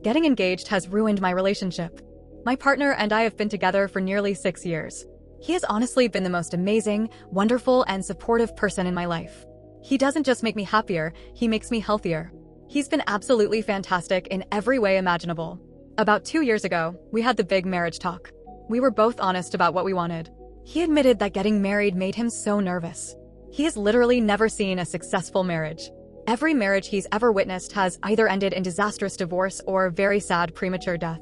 Getting engaged has ruined my relationship. My partner and I have been together for nearly 6 years. He has honestly been the most amazing, wonderful, and supportive person in my life. He doesn't just make me happier, he makes me healthier. He's been absolutely fantastic in every way imaginable. About 2 years ago, we had the big marriage talk. We were both honest about what we wanted. He admitted that getting married made him so nervous. He has literally never seen a successful marriage. Every marriage he's ever witnessed has either ended in disastrous divorce or very sad premature death.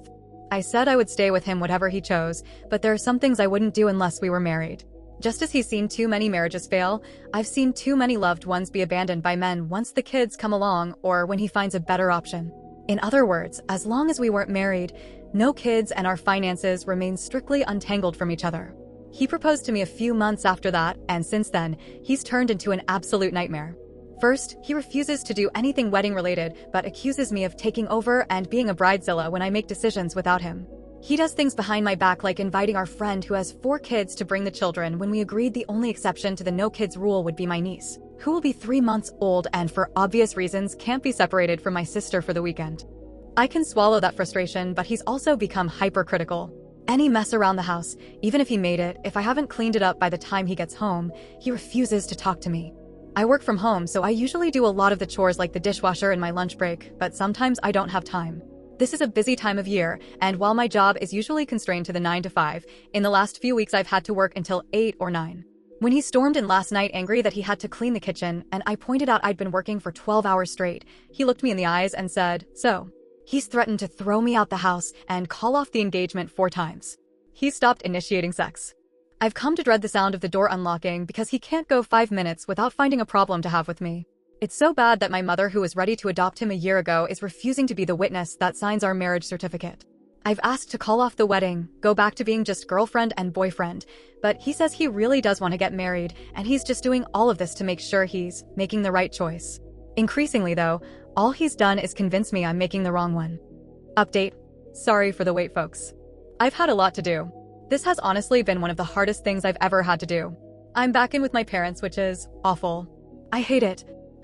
I said I would stay with him whatever he chose, but there are some things I wouldn't do unless we were married. Just as he's seen too many marriages fail, I've seen too many loved ones be abandoned by men once the kids come along or when he finds a better option. In other words, as long as we weren't married, no kids and our finances remained strictly untangled from each other. He proposed to me a few months after that, and since then, he's turned into an absolute nightmare. First, he refuses to do anything wedding-related, but accuses me of taking over and being a bridezilla when I make decisions without him. He does things behind my back like inviting our friend who has 4 kids to bring the children when we agreed the only exception to the no kids rule would be my niece, who will be 3 months old and for obvious reasons can't be separated from my sister for the weekend. I can swallow that frustration, but he's also become hypercritical. Any mess around the house, even if he made it, if I haven't cleaned it up by the time he gets home, he refuses to talk to me. I work from home, so I usually do a lot of the chores like the dishwasher in my lunch break, but sometimes I don't have time. This is a busy time of year, and while my job is usually constrained to the 9 to 5, in the last few weeks I've had to work until 8 or 9. When he stormed in last night angry that he had to clean the kitchen, and I pointed out I'd been working for 12 hours straight, he looked me in the eyes and said, "So?" He's threatened to throw me out the house and call off the engagement 4 times. He stopped initiating sex. I've come to dread the sound of the door unlocking because he can't go 5 minutes without finding a problem to have with me. It's so bad that my mother, who was ready to adopt him a year ago, is refusing to be the witness that signs our marriage certificate. I've asked to call off the wedding, go back to being just girlfriend and boyfriend, but he says he really does want to get married, and he's just doing all of this to make sure he's making the right choice. Increasingly, though, all he's done is convince me I'm making the wrong one. Update. Sorry for the wait, folks. I've had a lot to do. This has honestly been one of the hardest things I've ever had to do. I'm back in with my parents, which is awful. I hate it.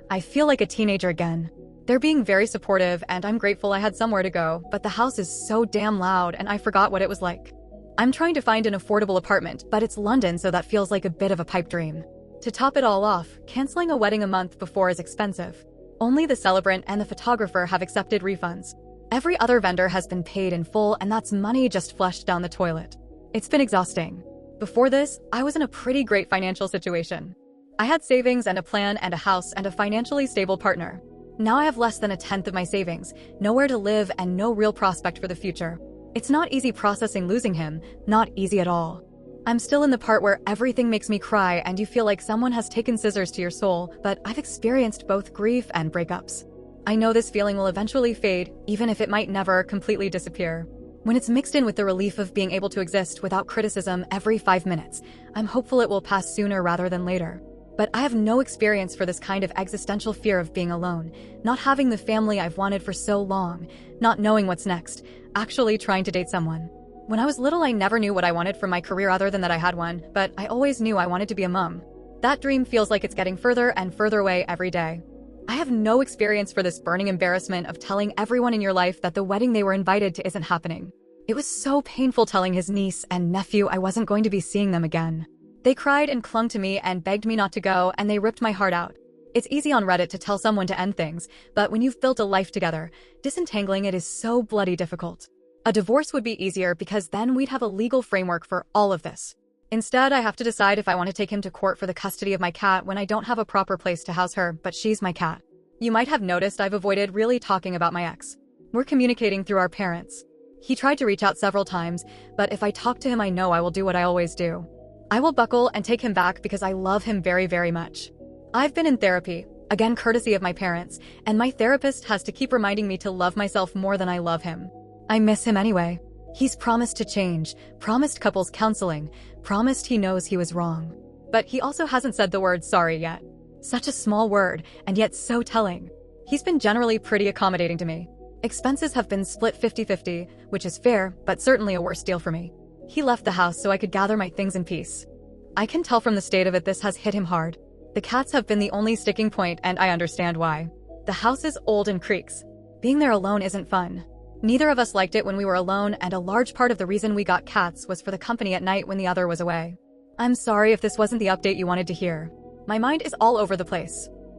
I feel like a teenager again. They're being very supportive, and I'm grateful I had somewhere to go, but the house is so damn loud and I forgot what it was like. I'm trying to find an affordable apartment, but it's London, so that feels like a bit of a pipe dream. To top it all off, canceling a wedding a month before is expensive. Only the celebrant and the photographer have accepted refunds. Every other vendor has been paid in full, and that's money just flushed down the toilet. It's been exhausting. Before this, I was in a pretty great financial situation. I had savings and a plan and a house and a financially stable partner. Now I have less than 1/10 of my savings, nowhere to live, and no real prospect for the future. It's not easy processing losing him, not easy at all. I'm still in the part where everything makes me cry and you feel like someone has taken scissors to your soul, but I've experienced both grief and breakups. I know this feeling will eventually fade, even if it might never completely disappear. When it's mixed in with the relief of being able to exist without criticism every 5 minutes, I'm hopeful it will pass sooner rather than later. But I have no experience for this kind of existential fear of being alone, not having the family I've wanted for so long, not knowing what's next, actually trying to date someone. When I was little, I never knew what I wanted from my career other than that I had one, but I always knew I wanted to be a mom. That dream feels like it's getting further and further away every day. I have no experience for this burning embarrassment of telling everyone in your life that the wedding they were invited to isn't happening. It was so painful telling his niece and nephew I wasn't going to be seeing them again. They cried and clung to me and begged me not to go, and they ripped my heart out. It's easy on Reddit to tell someone to end things, but when you've built a life together, disentangling it is so bloody difficult. A divorce would be easier because then we'd have a legal framework for all of this. Instead, I have to decide if I want to take him to court for the custody of my cat when I don't have a proper place to house her, but she's my cat. You might have noticed I've avoided really talking about my ex. We're communicating through our parents. He tried to reach out several times, but if I talk to him, I know I will do what I always do. I will buckle and take him back because I love him very, very much. I've been in therapy, again courtesy of my parents, and my therapist has to keep reminding me to love myself more than I love him. I miss him anyway. He's promised to change, promised couples counseling, promised he knows he was wrong. But he also hasn't said the word sorry yet. Such a small word, and yet so telling. He's been generally pretty accommodating to me. Expenses have been split 50-50, which is fair, but certainly a worse deal for me. He left the house so I could gather my things in peace. I can tell from the state of it this has hit him hard. The cats have been the only sticking point, and I understand why. The house is old and creaks. Being there alone isn't fun. Neither of us liked it when we were alone, and a large part of the reason we got cats was for the company at night when the other was away. I'm sorry if this wasn't the update you wanted to hear. My mind is all over the place.